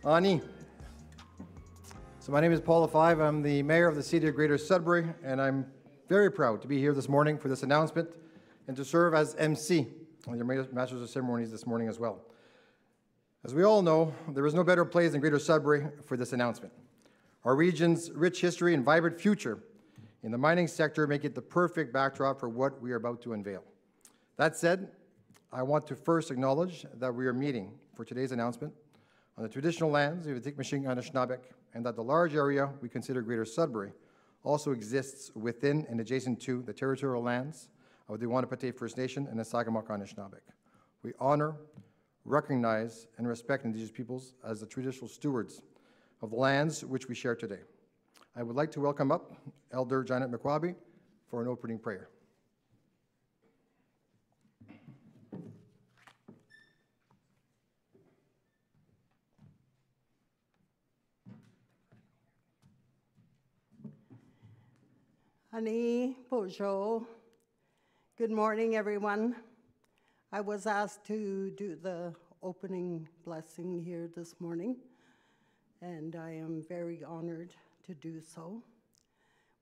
Ani. So my name is Paul Lefebvre. I'm the mayor of the city of Greater Sudbury, and I'm very proud to be here this morning for this announcement and to serve as MC on your Masters of Ceremonies this morning as well. As we all know, there is no better place than Greater Sudbury for this announcement. Our region's rich history and vibrant future in the mining sector make it the perfect backdrop for what we are about to unveil. That said, I want to first acknowledge that we are meeting for today's announcement on the traditional lands of the Tikmishing Anishinaabe, and that the large area we consider Greater Sudbury also exists within and adjacent to the territorial lands of the Wanapate First Nation and the Sagamok Anishinaabe. We honor, recognize, and respect Indigenous peoples as the traditional stewards of the lands which we share today. I would like to welcome up Elder Janet McQuabi for an opening prayer. Ani, bonjour. Good morning, everyone. I was asked to do the opening blessing here this morning, and I am very honored to do so.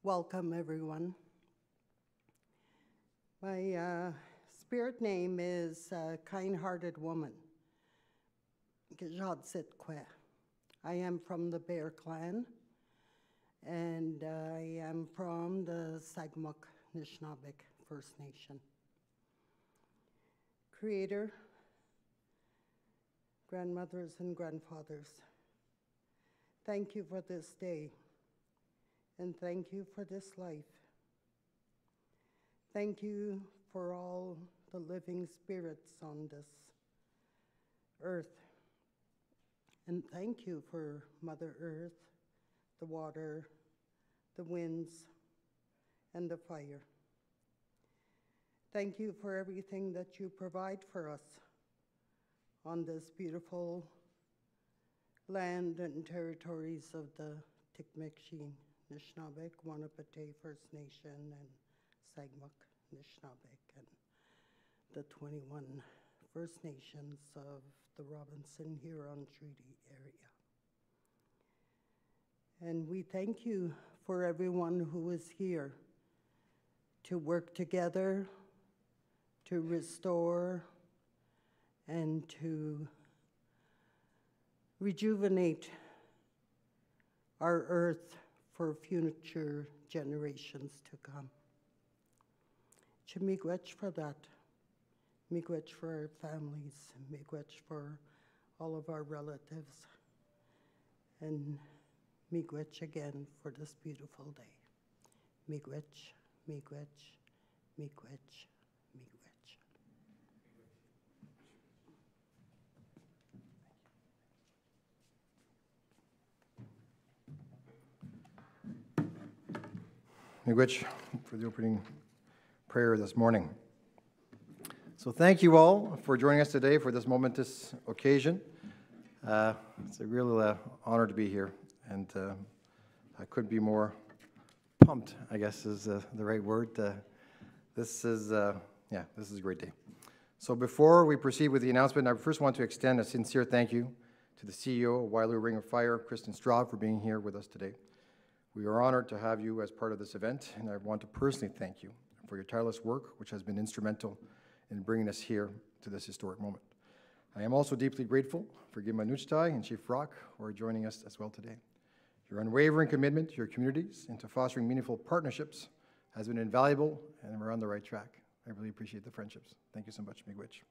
Welcome, everyone. My spirit name is Kind-Hearted Woman. I am from the Bear Clan, and I am from the Sagamok Anishinaabe First Nation. Creator, grandmothers and grandfathers, thank you for this day, and thank you for this life. Thank you for all the living spirits on this earth, and thank you for Mother Earth, the water, the winds, and the fire. Thank you for everything that you provide for us on this beautiful land and territories of the Tikmishing Anishinaabe, Wanapate First Nation, and Sagamok Anishinaabe, and the 21 First Nations of the Robinson-Huron Treaty area. And we thank you for everyone who is here to work together, to restore, and to rejuvenate our earth for future generations to come. Miigwech for that. Miigwech for our families. Miigwech for all of our relatives. And miigwech again for this beautiful day. Miigwech, miigwech, miigwech, miigwech. Miigwech for the opening prayer this morning. So thank you all for joining us today for this momentous occasion. It's a real honor to be here. And I couldn't be more pumped, I guess is the right word. This is a great day. So before we proceed with the announcement, I first want to extend a sincere thank you to the CEO of Wyloo Ring of Fire, Kristen Straub, for being here with us today. We are honored to have you as part of this event, and I want to personally thank you for your tireless work, which has been instrumental in bringing us here to this historic moment. I am also deeply grateful for Gima Nuchtai and Chief Rock, who are joining us as well today. Your unwavering commitment to your communities and to fostering meaningful partnerships has been invaluable, and we're on the right track. I really appreciate the friendships. Thank you so much, Miigwech.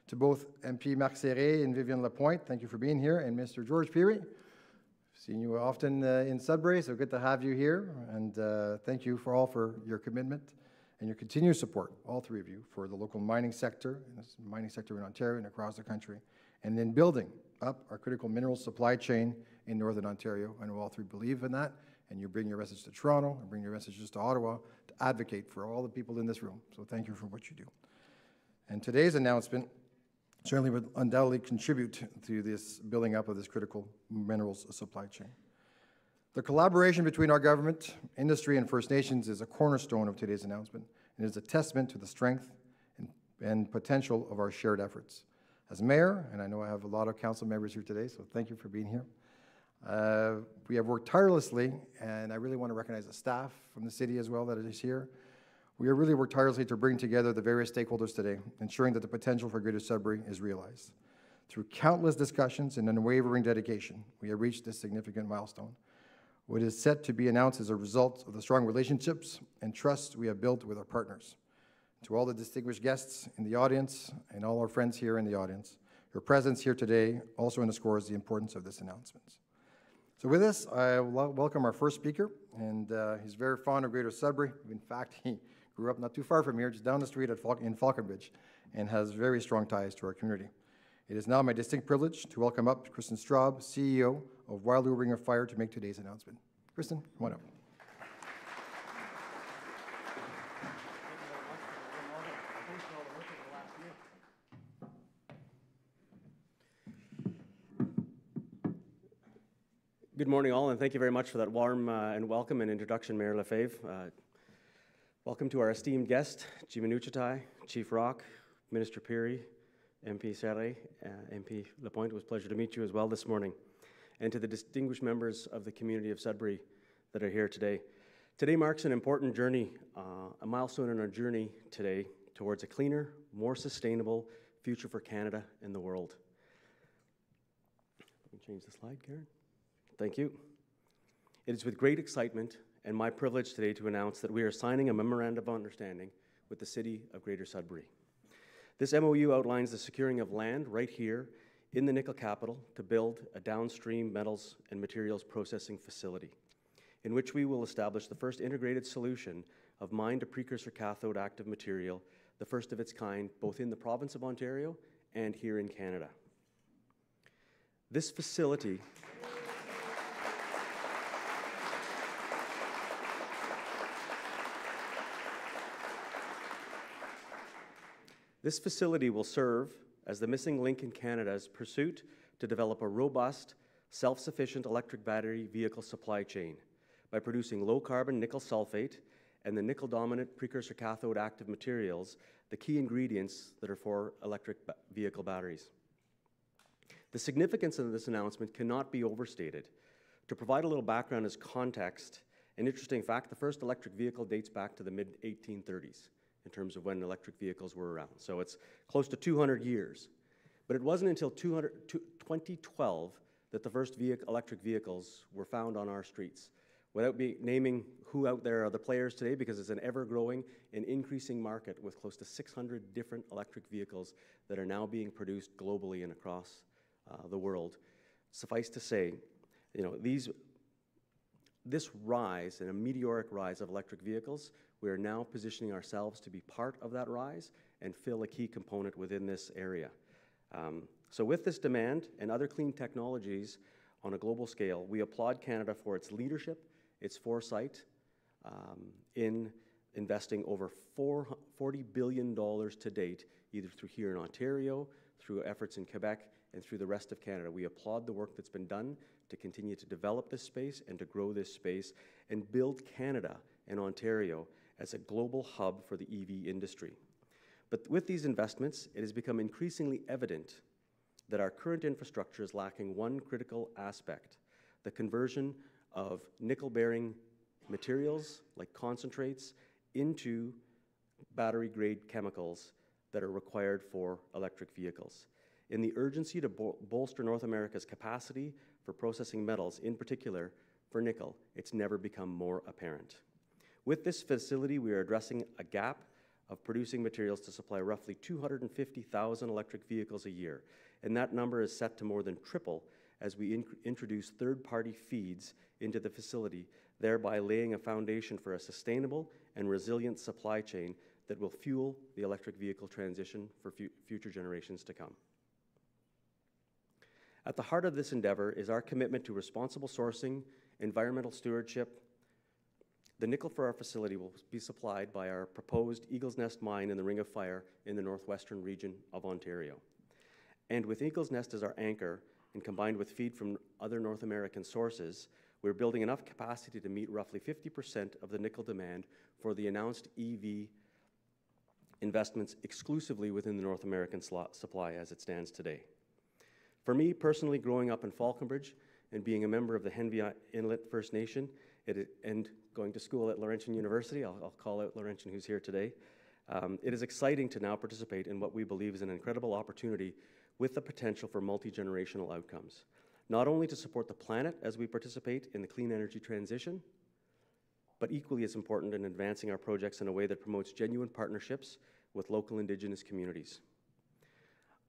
To both MP Marc Serré and Vivienne Lapointe, thank you for being here, and Mr. George Peary. I've seen you often in Sudbury, so good to have you here, and thank you for your commitment and your continued support, all three of you, for the local mining sector, and this mining sector in Ontario and across the country, and in building up our critical mineral supply chain in Northern Ontario. I know all three believe in that, and you bring your message to Toronto and bring your messages to Ottawa to advocate for all the people in this room. So thank you for what you do. And today's announcement certainly would undoubtedly contribute to this building up of this critical minerals supply chain. The collaboration between our government, industry, and First Nations is a cornerstone of today's announcement and is a testament to the strength and potential of our shared efforts. as mayor, and I know I have a lot of council members here today, so thank you for being here. We have worked tirelessly, and I really want to recognize the staff from the city as well that is here. We have really worked tirelessly to bring together the various stakeholders today, ensuring that the potential for Greater Sudbury is realized. Through countless discussions and unwavering dedication, we have reached this significant milestone. What is set to be announced is a result of the strong relationships and trust we have built with our partners. To all the distinguished guests in the audience and all our friends here in the audience, your presence here today also underscores the importance of this announcement. So with this, I welcome our first speaker, and he's very fond of Greater Sudbury. In fact, he grew up not too far from here, just down the street in Falconbridge, and has very strong ties to our community. It is now my distinct privilege to welcome up Kristen Straub, CEO of Wildwood Ring of Fire, to make today's announcement. Kristen, come on up. Good morning, all, and thank you very much for that warm and welcome and introduction, Mayor Lefebvre. Welcome to our esteemed guest, Chief Chief Rock, Minister Peary, MP Serre, MP Lapointe. It was a pleasure to meet you as well this morning. And to the distinguished members of the community of Sudbury that are here today. Today marks an important journey, a milestone in our journey today towards a cleaner, more sustainable future for Canada and the world. Let me change the slide, Karen. Thank you. It is with great excitement and my privilege today to announce that we are signing a memorandum of understanding with the City of Greater Sudbury. This MOU outlines the securing of land right here in the nickel capital to build a downstream metals and materials processing facility, in which we will establish the first integrated solution of mine to precursor cathode active material, the first of its kind, both in the province of Ontario and here in Canada. This facility will serve as the missing link in Canada's pursuit to develop a robust, self-sufficient electric battery vehicle supply chain by producing low-carbon nickel sulfate and the nickel-dominant precursor cathode active materials, the key ingredients that are for electric vehicle batteries. The significance of this announcement cannot be overstated. To provide a little background as context, an interesting fact, the first electric vehicle dates back to the mid-1830s. In terms of when electric vehicles were around. So it's close to 200 years. But it wasn't until 2012 that the first electric vehicles were found on our streets. Without naming who out there are the players today, because it's an ever-growing and increasing market with close to 600 different electric vehicles that are now being produced globally and across the world. Suffice to say, this rise, and a meteoric rise of electric vehicles, we are now positioning ourselves to be part of that rise and fill a key component within this area. So with this demand and other clean technologies on a global scale, we applaud Canada for its leadership, its foresight in investing over $40 billion to date, either through here in Ontario, through efforts in Quebec, and through the rest of Canada. We applaud the work that's been done to continue to develop this space and to grow this space and build Canada and Ontario as a global hub for the EV industry. But with these investments, it has become increasingly evident that our current infrastructure is lacking one critical aspect: the conversion of nickel-bearing materials, like concentrates, into battery-grade chemicals that are required for electric vehicles. In the urgency to bolster North America's capacity for processing metals, in particular for nickel, it's never become more apparent. With this facility, we are addressing a gap of producing materials to supply roughly 250,000 electric vehicles a year, and that number is set to more than triple as we introduce third-party feeds into the facility, thereby laying a foundation for a sustainable and resilient supply chain that will fuel the electric vehicle transition for future generations to come. At the heart of this endeavor is our commitment to responsible sourcing, environmental stewardship. The nickel for our facility will be supplied by our proposed Eagle's Nest mine in the Ring of Fire in the northwestern region of Ontario. And with Eagle's Nest as our anchor, and combined with feed from other North American sources, we're building enough capacity to meet roughly 50% of the nickel demand for the announced EV investments exclusively within the North American supply as it stands today. For me personally, growing up in Falconbridge and being a member of the Henvey Inlet First Nation and going to school at Laurentian University, I'll call out Laurentian who's here today, it is exciting to now participate in what we believe is an incredible opportunity with the potential for multi-generational outcomes, not only to support the planet as we participate in the clean energy transition, but equally as important in advancing our projects in a way that promotes genuine partnerships with local Indigenous communities.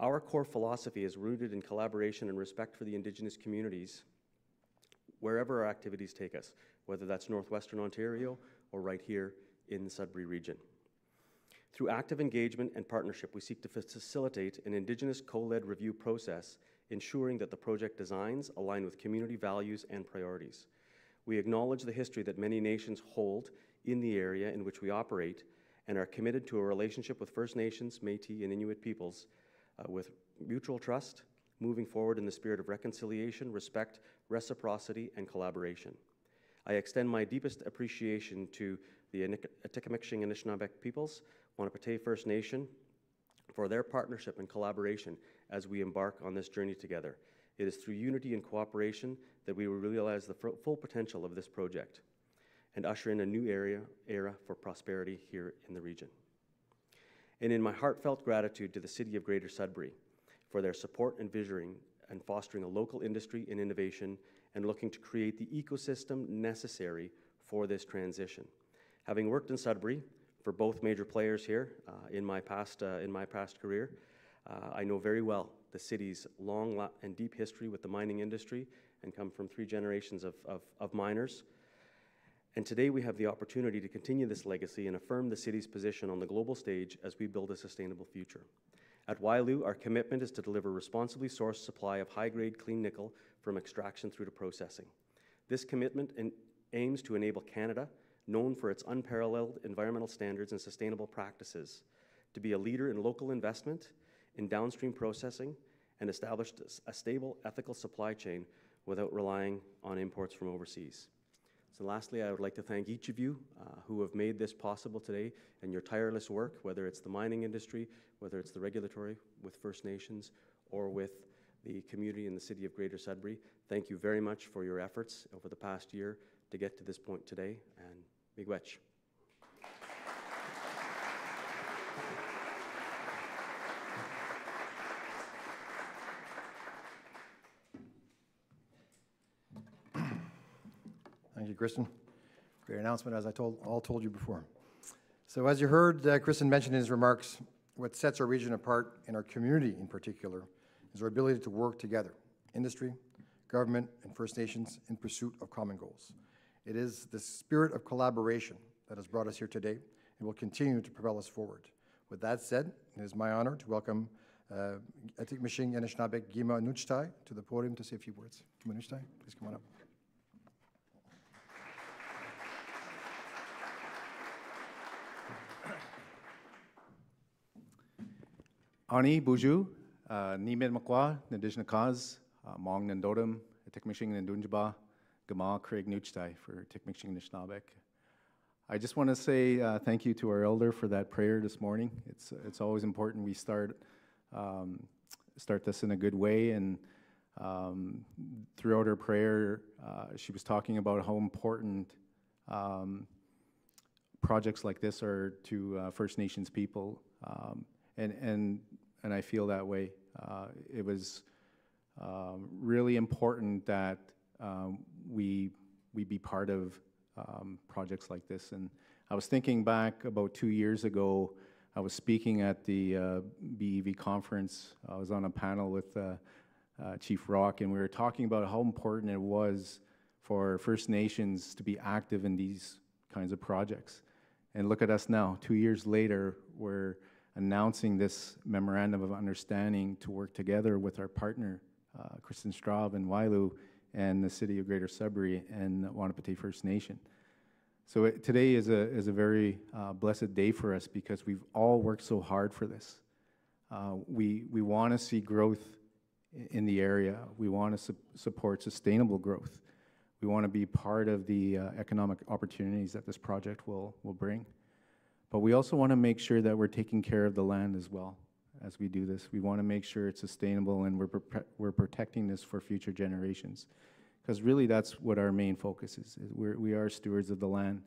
Our core philosophy is rooted in collaboration and respect for the Indigenous communities wherever our activities take us, whether that's Northwestern Ontario or right here in the Sudbury region. Through active engagement and partnership, we seek to facilitate an Indigenous co-led review process, ensuring that the project designs align with community values and priorities. We acknowledge the history that many nations hold in the area in which we operate and are committed to a relationship with First Nations, Métis, and Inuit peoples with mutual trust, moving forward in the spirit of reconciliation, respect, reciprocity, and collaboration. I extend my deepest appreciation to the Atikameksheng and Anishinaabeg peoples, Wanapitei First Nation, for their partnership and collaboration as we embark on this journey together. It is through unity and cooperation that we will realize the full potential of this project and usher in a new era for prosperity here in the region. And in my heartfelt gratitude to the City of Greater Sudbury for their support and visioning and fostering a local industry and innovation and looking to create the ecosystem necessary for this transition. Having worked in Sudbury for both major players here in my past career, I know very well the city's long and deep history with the mining industry and come from 3 generations of miners. And today we have the opportunity to continue this legacy and affirm the city's position on the global stage as we build a sustainable future. At Wyloo, our commitment is to deliver responsibly sourced supply of high-grade clean nickel from extraction through to processing. This commitment aims to enable Canada, known for its unparalleled environmental standards and sustainable practices, to be a leader in local investment, in downstream processing, and establish a stable, ethical supply chain without relying on imports from overseas. So lastly, I would like to thank each of you who have made this possible today and your tireless work, whether it's the mining industry, whether it's the regulatory with First Nations, or with the community in the City of Greater Sudbury. Thank you very much for your efforts over the past year to get to this point today, and miigwech. Thank you, Kristen. Great announcement, as I told you before. So as you heard Kristen mention in his remarks, what sets our region apart, and our community in particular, is our ability to work together, industry, government, and First Nations in pursuit of common goals. It is the spirit of collaboration that has brought us here today and will continue to propel us forward. With that said, it is my honor to welcome Atikameksheng Anishinaabeg Gima Nuchtai to the podium to say a few words. Gima Nuchtai, please come on up. Ani Buju, Nimed Makwa, Nadijna Kaz, Mong Nandodam, Atikameksheng Nandunjaba, Gama Craig Nuchtai for Atikameksheng Anishinaabeg. I just want to say thank you to our elder for that prayer this morning. It's always important we start this in a good way, and throughout her prayer, she was talking about how important projects like this are to First Nations people, and I feel that way. It was really important that we be part of projects like this. And I was thinking back about 2 years ago, I was speaking at the BEV conference. I was on a panel with Chief Rock, and we were talking about how important it was for First Nations to be active in these kinds of projects. And look at us now, 2 years later, we're announcing this memorandum of understanding to work together with our partner, Kristen Straub and Wyloo, and the City of Greater Sudbury and Wanapitei First Nation. So today is a very blessed day for us because we've all worked so hard for this. We want to see growth in the area. We want to support sustainable growth. We want to be part of the economic opportunities that this project will bring. But we also want to make sure that we're taking care of the land as well as we do this. We want to make sure it's sustainable and we're protecting this for future generations. Because really that's what our main focus is. We are stewards of the land.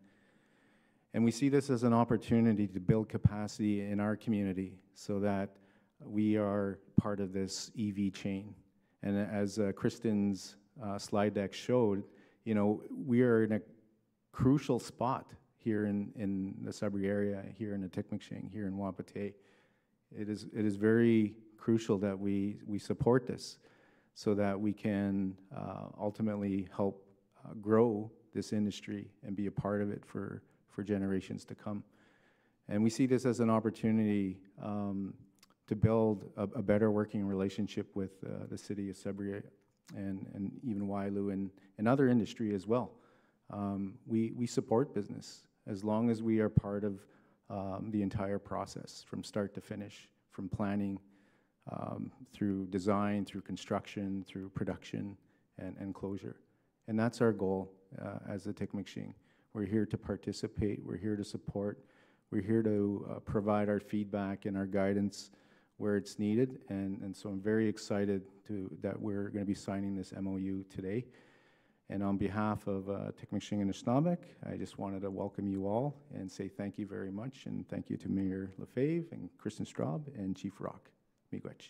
And we see this as an opportunity to build capacity in our community so that we are part of this EV chain. And as Kristen's slide deck showed, you know, we are in a crucial spot here in the Sudbury area, here in the Tikmikshing, here in Wapatay. It is very crucial that we support this so that we can ultimately help grow this industry and be a part of it for generations to come. And we see this as an opportunity to build a better working relationship with the city of Sudbury and even Wailu and other industry as well. We support business as long as we are part of the entire process from start to finish, from planning through design, through construction, through production and closure. And that's our goal as the Tikmikshing. We're here to participate, we're here to support, we're here to provide our feedback and our guidance where it's needed, and so I'm very excited that we're going to be signing this MOU today. And on behalf of Tikmikshing and Anishinaabeg, I just wanted to welcome you all and say thank you very much, and thank you to Mayor Lefebvre and Kristen Straub and Chief Rock. Miigwech.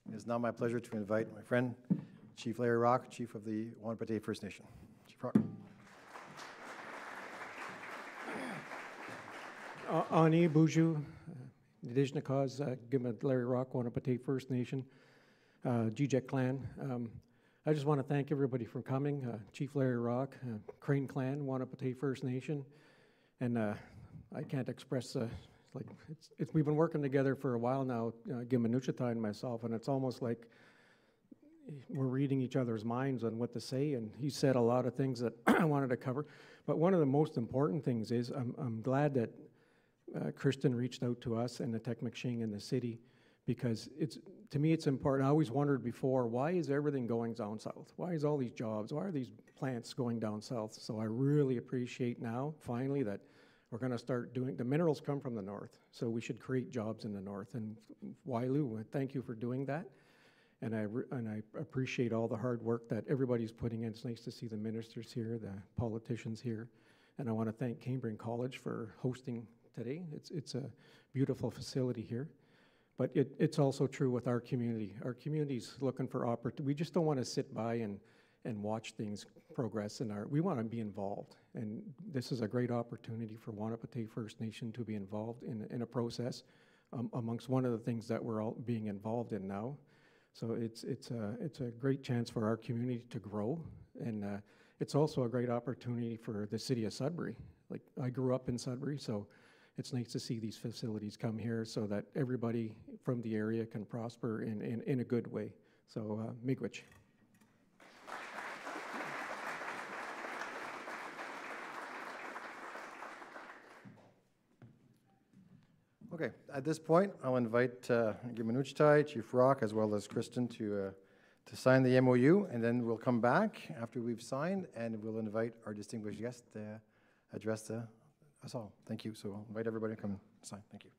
It is now my pleasure to invite my friend, Chief Larry Rock, Chief of the Wapatay First Nation. Chief Rock. Ani Buju, Nidijnakaz, Gimad Larry Rock, Wapatay First Nation, GJEC Clan. I just want to thank everybody for coming. Chief Larry Rock, Crane Clan, Wapatay First Nation, and I can't express we've been working together for a while now, Gimanuchatai and myself, and it's almost like we're reading each other's minds on what to say, and he said a lot of things that I wanted to cover. But one of the most important things is I'm glad that Kristen reached out to us and the Tikmikshing and the city, because to me it's important. I always wondered before, why is everything going down south? Why is all these jobs, why are these plants going down south? So I really appreciate now, finally, that we're going to start doing, the minerals come from the north, so we should create jobs in the north. And Wailu, thank you for doing that. And I appreciate all the hard work that everybody's putting in. It's nice to see the ministers here, the politicians here. And I want to thank Cambrian College for hosting today. It's a beautiful facility here. But it's also true with our community. Our community's looking for opportunity. We just don't want to sit by and watch things progress we want to be involved. And this is a great opportunity for Wapatay First Nation to be involved in a process amongst one of the things that we're all being involved in now. So it's a great chance for our community to grow, and it's also a great opportunity for the city of Sudbury. Like, I grew up in Sudbury, so it's nice to see these facilities come here so that everybody from the area can prosper in a good way. So, miigwech. Okay, at this point, I'll invite Gimanuchatai, Chief Rock, as well as Kristen to sign the MOU, and then we'll come back after we've signed, and we'll invite our distinguished guest to address us all. Thank you. So I'll invite everybody to come sign. Thank you.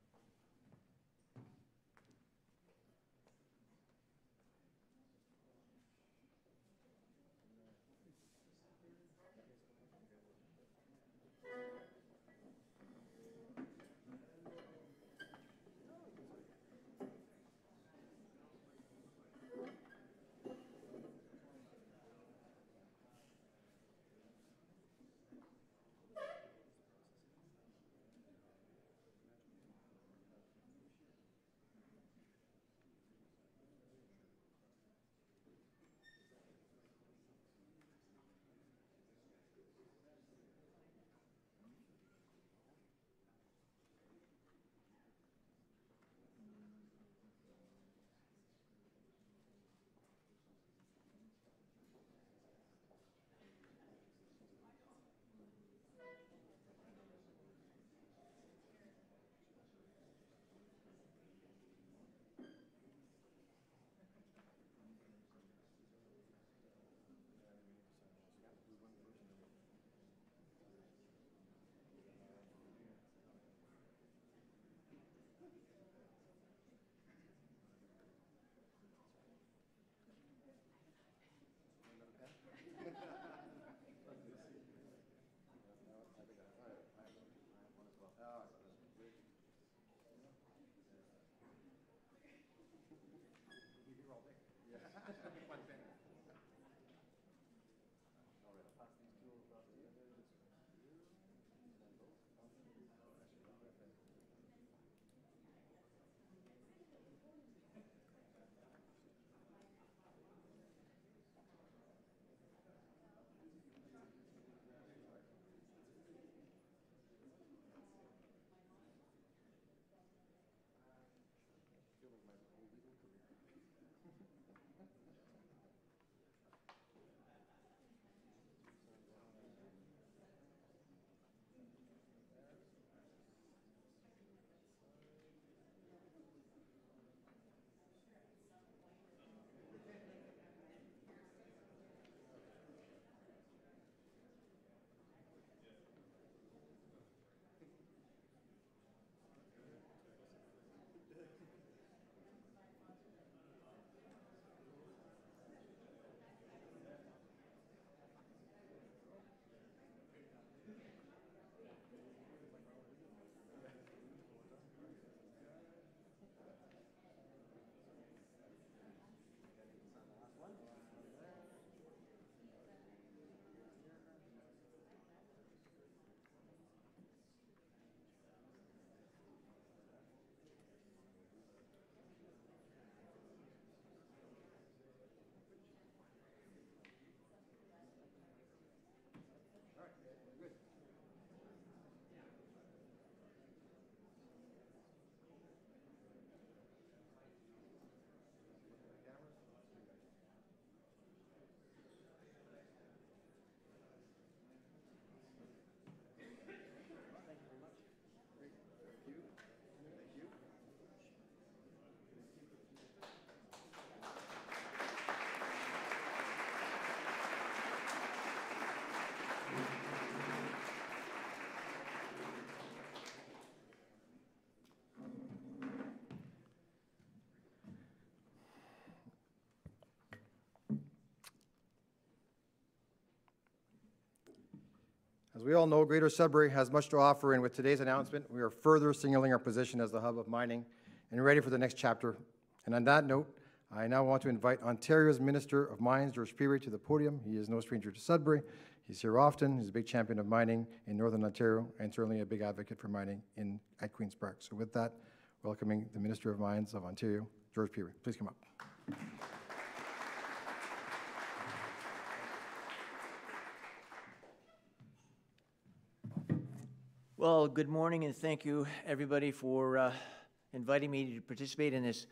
As we all know, Greater Sudbury has much to offer, and with today's announcement, we are further signaling our position as the hub of mining and ready for the next chapter. And on that note, I now want to invite Ontario's Minister of Mines, George Peary, to the podium. He is no stranger to Sudbury. He's here often. He's a big champion of mining in Northern Ontario and certainly a big advocate for mining at Queen's Park. So with that, welcoming the Minister of Mines of Ontario, George Peary. Please come up. Well, good morning, and thank you, everybody, for inviting me to participate in this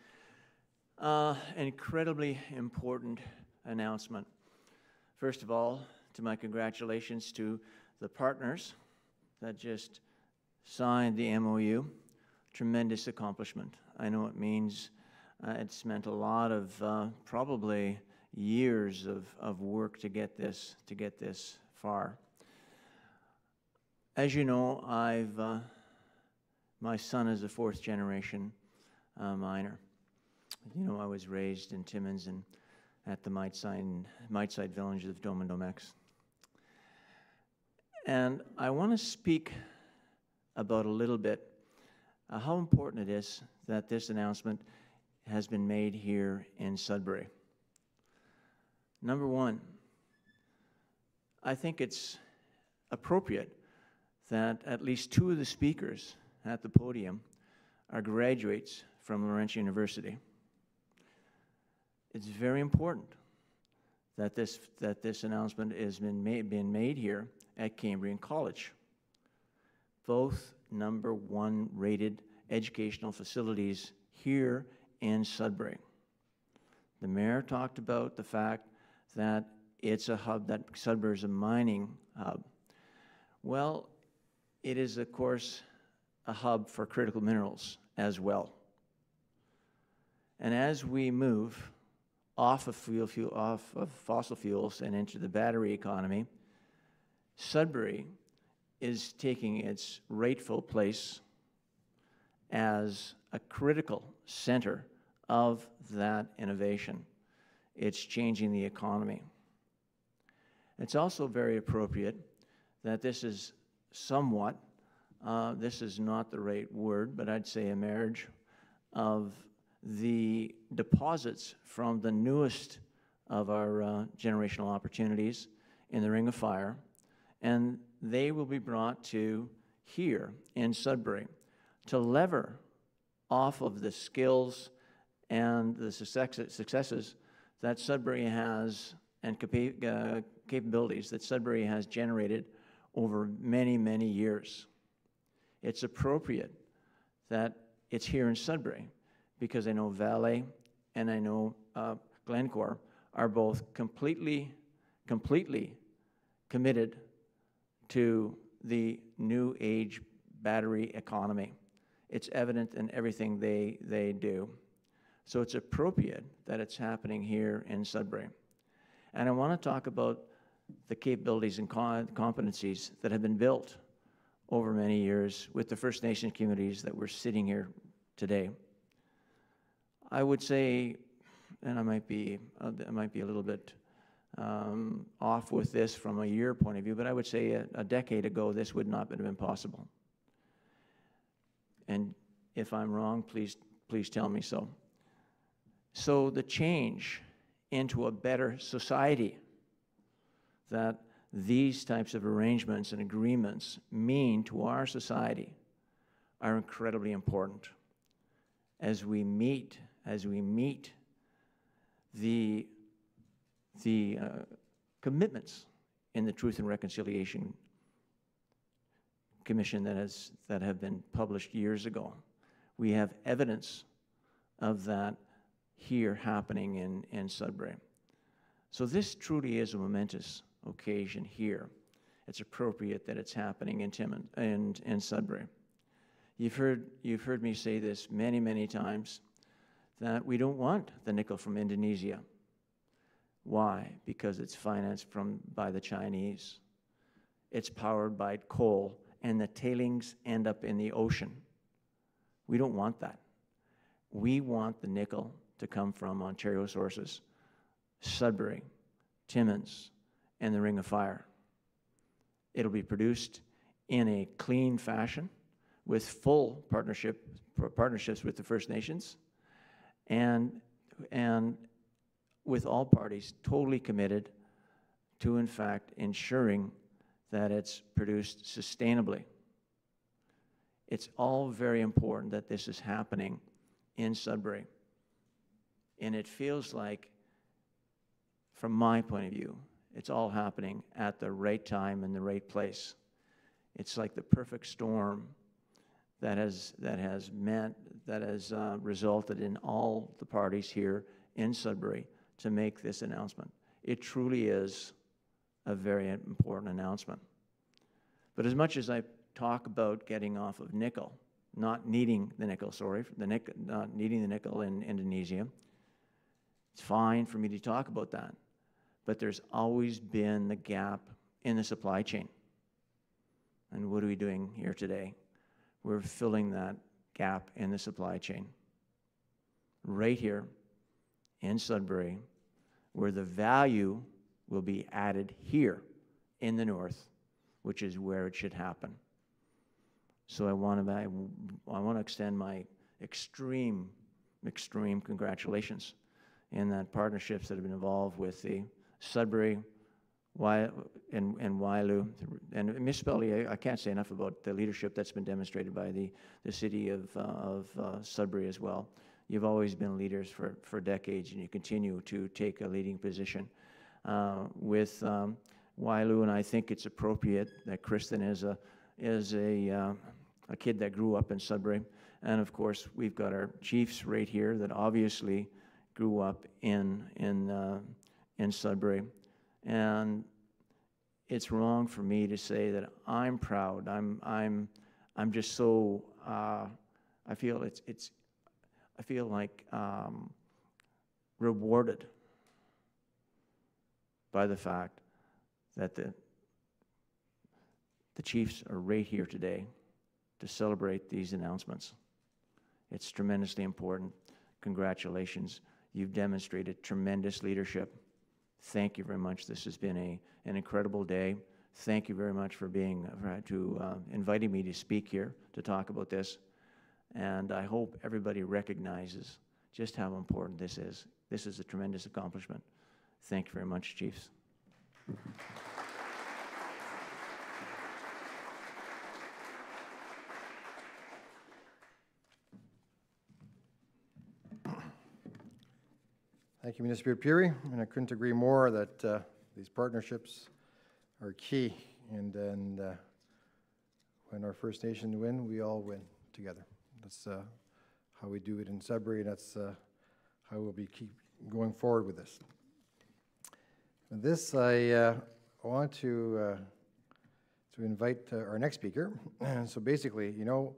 incredibly important announcement. First of all, to my congratulations to the partners that just signed the MOU. Tremendous accomplishment. I know it means it's meant a lot of probably years of work to get this far. As you know, my son is a fourth generation miner. You know, I was raised in Timmins and at the Miteside village of Domindomex. And I want to speak about a little bit how important it is that this announcement has been made here in Sudbury. Number one, I think it's appropriate that at least two of the speakers at the podium are graduates from Laurentian University. It's very important that this announcement has been made here at Cambrian College. Both #1 rated educational facilities here in Sudbury. The mayor talked about the fact that it's a hub, that Sudbury is a mining hub. Well, it is, of course, a hub for critical minerals as well. And as we move off of fossil fuels and into the battery economy, Sudbury is taking its rightful place as a critical center of that innovation. It's changing the economy. It's also very appropriate that this is somewhat, this is not the right word, but I'd say a marriage of the deposits from the newest of our generational opportunities in the Ring of Fire, and they will be brought to here in Sudbury to lever off of the skills and the successes that Sudbury has and capabilities that Sudbury has generated over many, many years. It's appropriate that it's here in Sudbury because I know Vale and I know Glencore are both completely committed to the new age battery economy. It's evident in everything they do. So it's appropriate that it's happening here in Sudbury. And I want to talk about the capabilities and competencies that have been built over many years with the First Nation communities that we're sitting here today. I would say, and I might be a little bit off with this from a year point of view, but I would say a decade ago this would not have been possible. And if I'm wrong, please tell me so. So the change into a better society that these types of arrangements and agreements mean to our society are incredibly important as we meet the commitments in the Truth and Reconciliation Commission that have been published years ago. We have evidence of that here happening in Sudbury. So this truly is a momentous occasion here. It's appropriate that it's happening in Sudbury. You've heard me say this many, many times, that we don't want the nickel from Indonesia. Why? Because it's financed by the Chinese. It's powered by coal, and the tailings end up in the ocean. We don't want that. We want the nickel to come from Ontario sources, Sudbury, Timmins, and the Ring of Fire. It'll be produced in a clean fashion with full partnerships with the First Nations, and with all parties totally committed to, in fact, ensuring that it's produced sustainably. It's all very important that this is happening in Sudbury. And it feels like, from my point of view, it's all happening at the right time and the right place. It's like the perfect storm that has resulted in all the parties here in Sudbury to make this announcement. It truly is a very important announcement. But as much as I talk about getting off of nickel, not needing the nickel, not needing the nickel in Indonesia, it's fine for me to talk about that. But there's always been the gap in the supply chain. And what are we doing here today? We're filling that gap in the supply chain. Right here in Sudbury, where the value will be added here in the north, which is where it should happen. So I want to extend my extreme congratulations in that partnerships that have been involved with the Sudbury and Wailu. And municipality, I can't say enough about the leadership that's been demonstrated by the city of Sudbury as well. You've always been leaders for decades, and you continue to take a leading position with Wailu. And I think it's appropriate that Kristen is a kid that grew up in Sudbury. And of course, we've got our chiefs right here that obviously grew up in Sudbury. And it's wrong for me to say that I'm proud. I'm just so I feel like rewarded by the fact that the chiefs are right here today to celebrate these announcements. It's tremendously important. Congratulations. You've demonstrated tremendous leadership. Thank you very much. This has been an incredible day. Thank you very much for inviting me to speak here to talk about this. And I hope everybody recognizes just how important this is. This is a tremendous accomplishment. Thank you very much, Chiefs. Thank you, Minister Piri, and I couldn't agree more that these partnerships are key, and when our First Nation win, we all win together. That's how we do it in Sudbury, and that's how we'll be keep going forward with this. And this, I want to invite our next speaker. So basically, you know,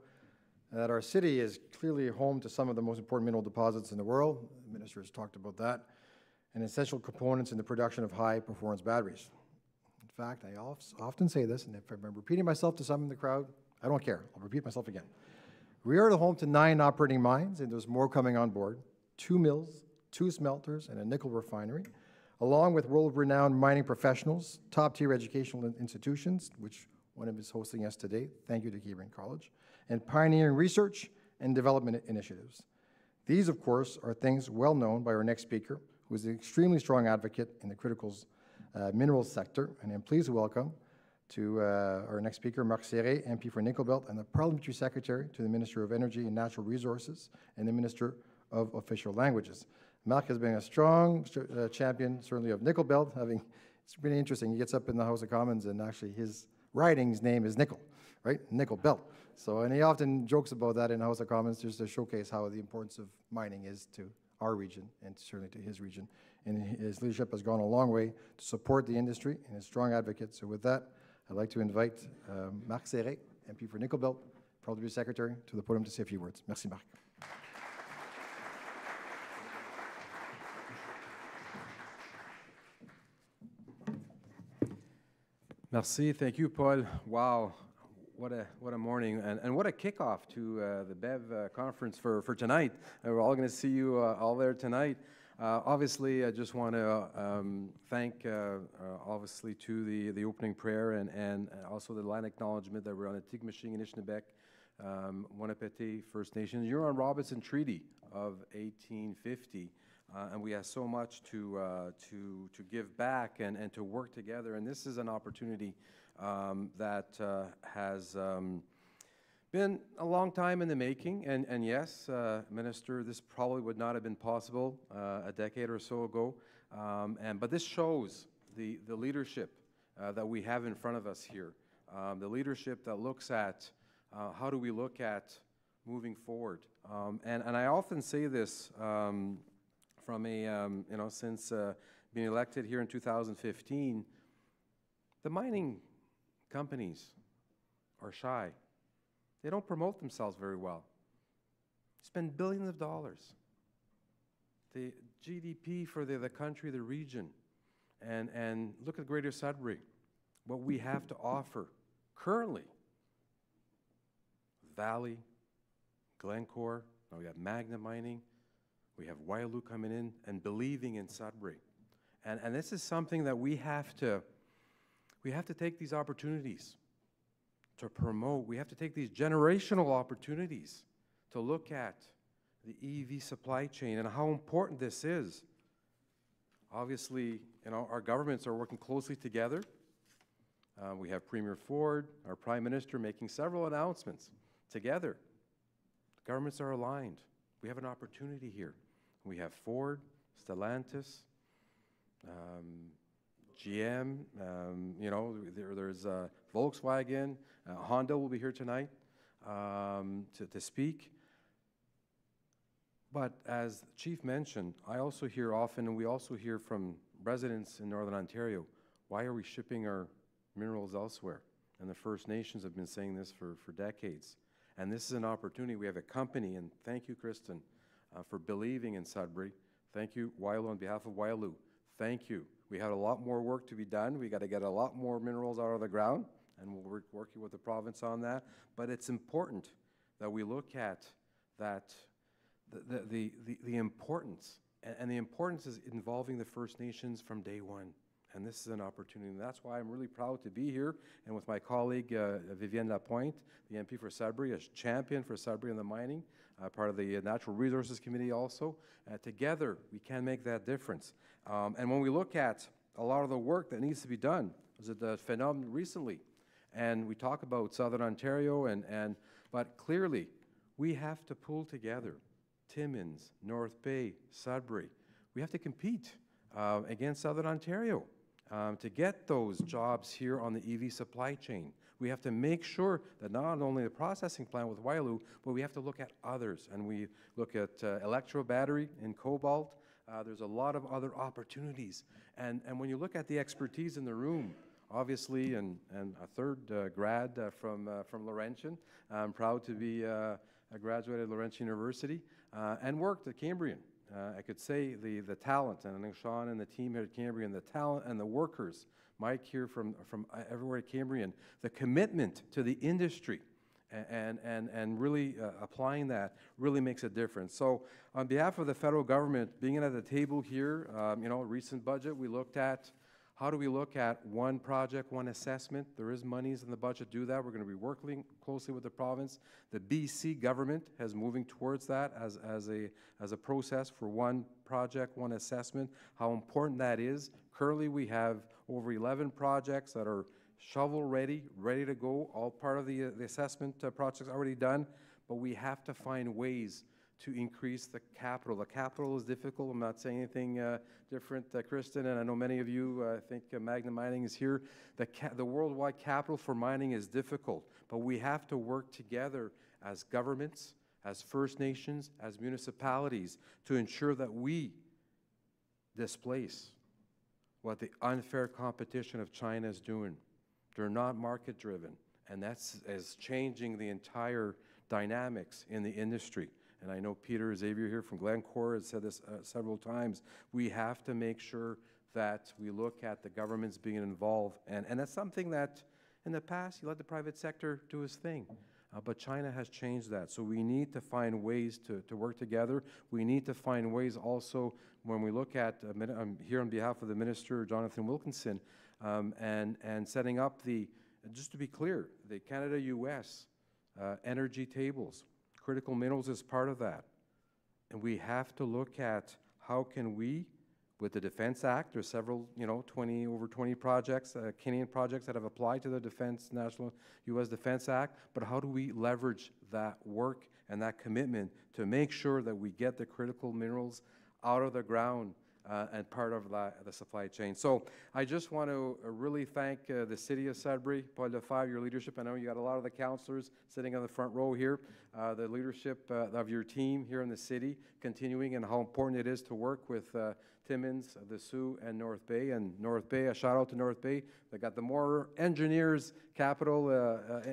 that our city is clearly home to some of the most important mineral deposits in the world. The minister has talked about that, and essential components in the production of high-performance batteries. In fact, I often say this, and if I'm repeating myself to some in the crowd, I don't care. I'll repeat myself again. We are the home to 9 operating mines, and there's more coming on board, 2 mills, 2 smelters, and a nickel refinery, along with world-renowned mining professionals, top-tier educational institutions, which one of them is hosting us today. Thank you to Cambrian College, and pioneering research and development initiatives. These, of course, are things well known by our next speaker, who is an extremely strong advocate in the critical minerals sector, and I'm pleased to welcome to our next speaker, Marc Serré, MP for Nickel Belt, and the Parliamentary Secretary to the Minister of Energy and Natural Resources, and the Minister of Official Languages. Marc has been a strong champion, certainly of Nickel Belt. It's really interesting. He gets up in the House of Commons, and actually his riding's name is Nickel, right? Nickel Belt. So, and he often jokes about that in the House of Commons just to showcase how the importance of mining is to our region and certainly to his region. And his leadership has gone a long way to support the industry and is a strong advocate. So with that, I'd like to invite Marc Serré, MP for Nickel Belt, Parliamentary Secretary, to the podium to say a few words. Merci, Marc. Merci. Thank you, Paul. Wow. What a morning, and what a kickoff to the BEV conference for tonight. We're all going to see you all there tonight. Obviously, I just want to thank, obviously, to the opening prayer and also the land acknowledgement that we're on the Tigmashing and Anishinaabe, Wanapete First Nations. You're on Robinson Treaty of 1850, and we have so much to give back and to work together. And this is an opportunity that has been a long time in the making, and yes, Minister, this probably would not have been possible a decade or so ago, but this shows the leadership that we have in front of us here, the leadership that looks at how do we look at moving forward, and I often say this from a, since being elected here in 2015, the mining companies are shy. They don't promote themselves very well. Spend billions of dollars. The GDP for the country, the region, and look at Greater Sudbury, what we have to offer currently. Valley, Glencore, now we have Magna Mining, we have Waialua coming in and believing in Sudbury. And this is something that we have to take these opportunities to promote. We have to take these generational opportunities to look at the EV supply chain and how important this is. Obviously, our governments are working closely together. We have Premier Ford, our Prime Minister making several announcements together. The governments are aligned. We have an opportunity here. We have Ford, Stellantis, GM, there's Volkswagen, Honda will be here tonight to speak. But as the Chief mentioned, I also hear often, and we also hear from residents in Northern Ontario, why are we shipping our minerals elsewhere? And the First Nations have been saying this for decades. And this is an opportunity. We have a company, and thank you, Kristen, for believing in Sudbury. Thank you, Waialua, on behalf of Waialua. Thank you. We had a lot more work to be done. We got to get a lot more minerals out of the ground, and we're working with the province on that. But it's important that we look at that, the importance, and the importance is involving the First Nations from day one. And this is an opportunity. And that's why I'm really proud to be here. And with my colleague, Vivienne Lapointe, the MP for Sudbury, a champion for Sudbury in the mining, part of the Natural Resources Committee also. Together, we can make that difference. And when we look at a lot of the work that needs to be done, was it the phenomenon recently? And we talk about Southern Ontario, but clearly, we have to pull together Timmins, North Bay, Sudbury. We have to compete against Southern Ontario to get those jobs here on the EV supply chain. We have to make sure that not only the processing plant with Wailu, but we have to look at others. And we look at electro battery and cobalt. There's a lot of other opportunities. And when you look at the expertise in the room, obviously, and a third grad from Laurentian. I'm proud to be a graduate at Laurentian University and worked at Cambrian. I could say the talent, and I think Sean and the team here at Cambrian, the talent and the workers, Mike here from everywhere at Cambrian, the commitment to the industry and really applying that really makes a difference. So on behalf of the federal government, being at the table here, recent budget, we looked at how do we look at one project, one assessment? There is monies in the budget to do that. We're going to be working closely with the province. The BC government is moving towards that as a process for one project, one assessment, how important that is. Currently, we have over 11 projects that are shovel ready, ready to go, all part of the assessment projects already done, but we have to find ways to increase the capital. The capital is difficult. I'm not saying anything different, Kristen, and I know many of you think Magna Mining is here. The worldwide capital for mining is difficult, but we have to work together as governments, as First Nations, as municipalities to ensure that we displace what the unfair competition of China is doing. They're not market-driven, and that's changing the entire dynamics in the industry. And I know Peter Xavier here from Glencore has said this several times. We have to make sure that we look at the governments being involved. And that's something that in the past, you let the private sector do his thing. But China has changed that. So we need to find ways to work together. We need to find ways also when we look at, I'm here on behalf of the Minister, Jonathan Wilkinson, and setting up just to be clear, the Canada-US energy tables. Critical minerals is part of that. And we have to look at how can we, with the Defense Act, there's several, over 20 projects, Canadian projects that have applied to the National U.S. Defense Act, but how do we leverage that work and that commitment to make sure that we get the critical minerals out of the ground and part of the supply chain. So I just want to really thank the City of Sudbury, Paul Lefebvre, your leadership. I know you got a lot of the councillors sitting on the front row here, the leadership of your team here in the city, continuing and how important it is to work with Timmins, the Sioux, and North Bay. And North Bay, a shout out to North Bay. They got the more engineers capital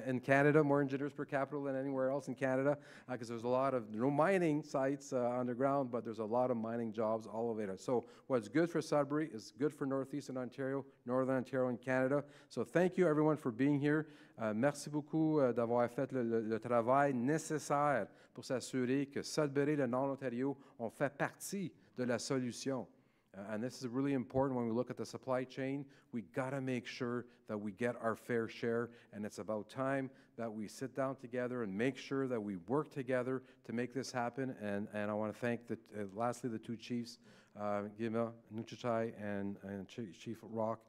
in Canada, more engineers per capita than anywhere else in Canada, because there's a lot of mining sites underground, but there's a lot of mining jobs all over it. So what's good for Sudbury is good for Northeastern Ontario, Northern Ontario, and Canada. So thank you everyone for being here. Merci beaucoup d'avoir fait le travail nécessaire pour s'assurer que Sudbury et le Nord-Ontario ont fait partie de la solution. And this is really important when we look at the supply chain. We got to make sure that we get our fair share, and it's about time that we sit down together and make sure that we work together to make this happen. And I want to thank, lastly, the two chiefs, Gima Nuchichai and Chief Rock,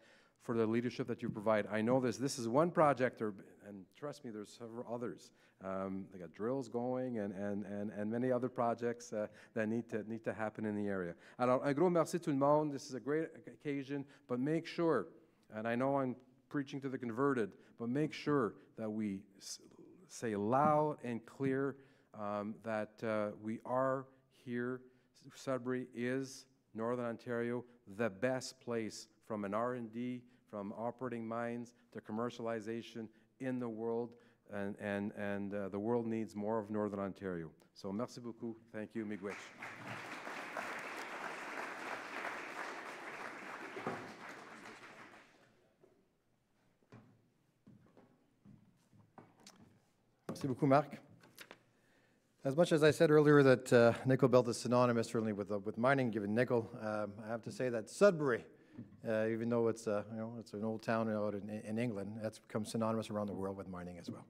for the leadership that you provide. I know this is one project, and trust me, there's several others. They got drills going and many other projects that need to happen in the area. Alors, un gros merci tout le monde. This is a great occasion, but make sure, and I know I'm preaching to the converted, but make sure that we say loud and clear that we are here. Sudbury is, Northern Ontario, the best place from an R&D, from operating mines to commercialization in the world, and the world needs more of Northern Ontario. So merci beaucoup. Thank you, miigwech. Merci beaucoup, Marc. As much as I said earlier that nickel belt is synonymous certainly with mining, given nickel, I have to say that Sudbury even though it's, it's an old town out in England, that's become synonymous around the world with mining as well.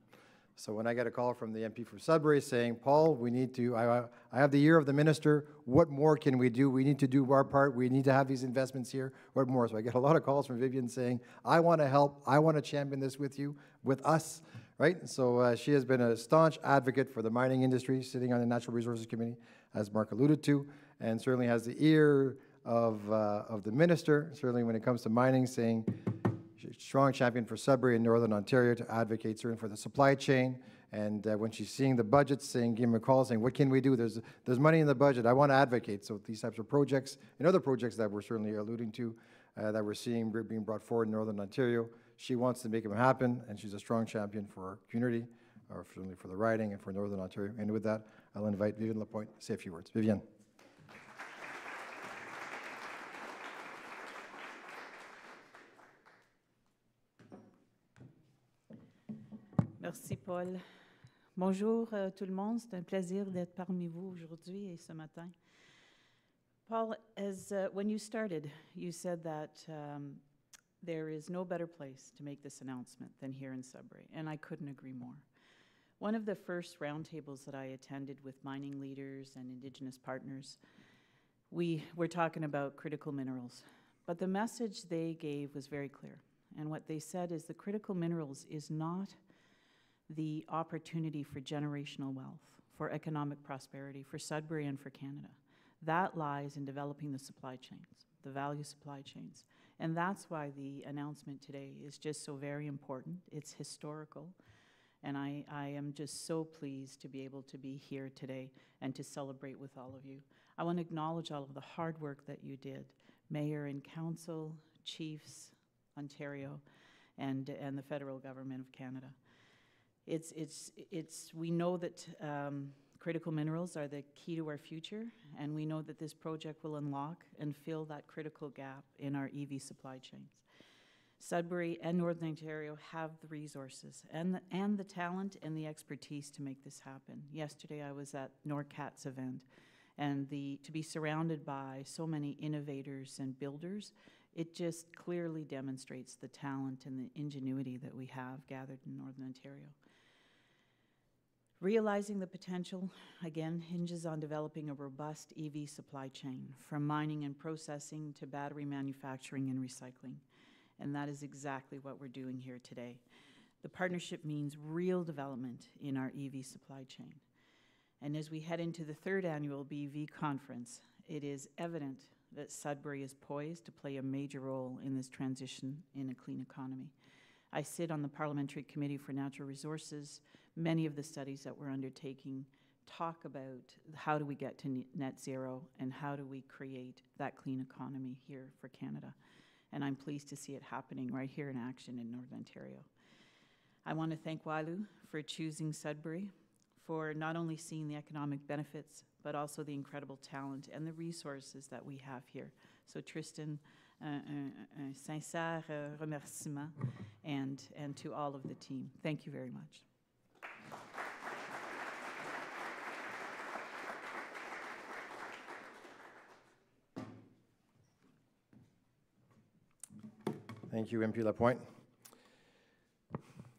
So when I get a call from the MP for Sudbury saying, Paul, we need to, I have the ear of the minister, what more can we do? We need to do our part, we need to have these investments here, what more? So I get a lot of calls from Vivian saying, I want to help, I want to champion this with you, with us, right? So she has been a staunch advocate for the mining industry, sitting on the Natural Resources Committee, as Mark alluded to, and certainly has the ear of the minister, certainly when it comes to mining, saying, strong champion for Sudbury and Northern Ontario to advocate certainly for the supply chain. And when she's seeing the budget, saying, give me a call, saying, what can we do? There's money in the budget. I want to advocate. So these types of projects and other projects that we're certainly alluding to, that we're seeing being brought forward in Northern Ontario, she wants to make them happen, and she's a strong champion for our community, or certainly for the riding and for Northern Ontario. And with that, I'll invite Vivian Lapointe to say a few words. Vivian. Merci, Paul. Bonjour tout le monde. C'est un plaisir d'être parmi vous aujourd'hui et ce matin. Paul, when you started, you said that there is no better place to make this announcement than here in Sudbury, and I couldn't agree more. One of the first roundtables that I attended with mining leaders and Indigenous partners, we were talking about critical minerals, but the message they gave was very clear. And what they said is the critical minerals is not the opportunity for generational wealth, for economic prosperity, for Sudbury and for Canada. That lies in developing the supply chains, the value supply chains. And that's why the announcement today is just so very important. It's historical. And I am just so pleased to be able to be here today and to celebrate with all of you. I want to acknowledge all of the hard work that you did, Mayor and Council, Chiefs, Ontario, and the federal government of Canada. We know that critical minerals are the key to our future, and we know that this project will unlock and fill that critical gap in our EV supply chains. Sudbury and Northern Ontario have the resources and the talent and the expertise to make this happen. Yesterday I was at NORCAT's event, and to be surrounded by so many innovators and builders, it just clearly demonstrates the talent and the ingenuity that we have gathered in Northern Ontario. Realizing the potential, again, hinges on developing a robust EV supply chain, from mining and processing to battery manufacturing and recycling. And that is exactly what we're doing here today. The partnership means real development in our EV supply chain. And as we head into the third annual BEV conference, it is evident that Sudbury is poised to play a major role in this transition in a clean economy. I sit on the Parliamentary Committee for Natural Resources. Many of the studies that we're undertaking talk about how do we get to net zero and how do we create that clean economy here for Canada. And I'm pleased to see it happening right here in action in Northern Ontario. I want to thank Wailu for choosing Sudbury, for not only seeing the economic benefits, but also the incredible talent and the resources that we have here. So Tristan, un sincère remerciement, and to all of the team. Thank you very much. Thank you, MP Lapointe.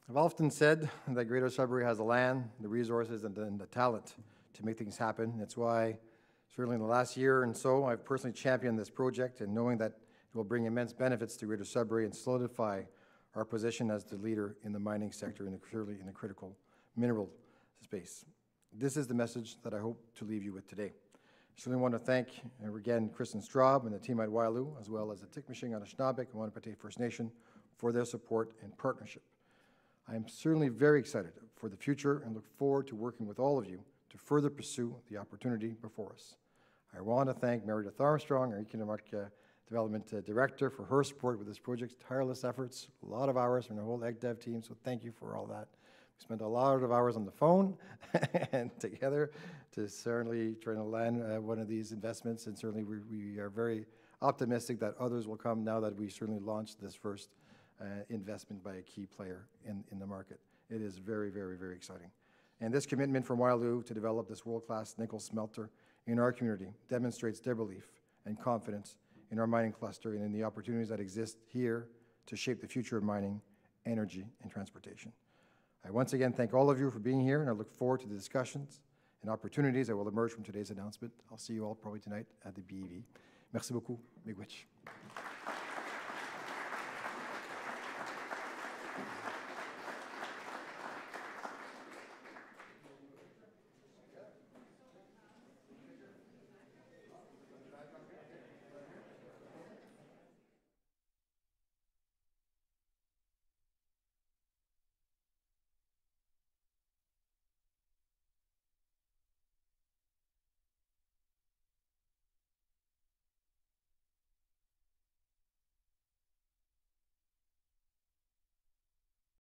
I've often said that Greater Sudbury has the land, the resources, and the talent to make things happen. That's why, certainly in the last year and so, I've personally championed this project, and knowing that it will bring immense benefits to Greater Sudbury and solidify our position as the leader in the mining sector, clearly in the critical mineral space. This is the message that I hope to leave you with today. I certainly want to thank, again, Kristen Straub and the team at Wailu, as well as the Tikmishing Anishinaabe and Wampate First Nation for their support and partnership. I am certainly very excited for the future and look forward to working with all of you to further pursue the opportunity before us. I want to thank Meredith Armstrong, our Economic Development Director, for her support with this project's tireless efforts, a lot of hours from the whole EgDev team, so thank you for all that. We spent a lot of hours on the phone and together to certainly try to land one of these investments, and certainly we are very optimistic that others will come now that we certainly launched this first investment by a key player in the market. It is very, very, very exciting. And this commitment from Wailu to develop this world-class nickel smelter in our community demonstrates their belief and confidence in our mining cluster and in the opportunities that exist here to shape the future of mining, energy, and transportation. I once again thank all of you for being here, and I look forward to the discussions and opportunities that will emerge from today's announcement. I'll see you all probably tonight at the BEV. Merci beaucoup. Miigwech.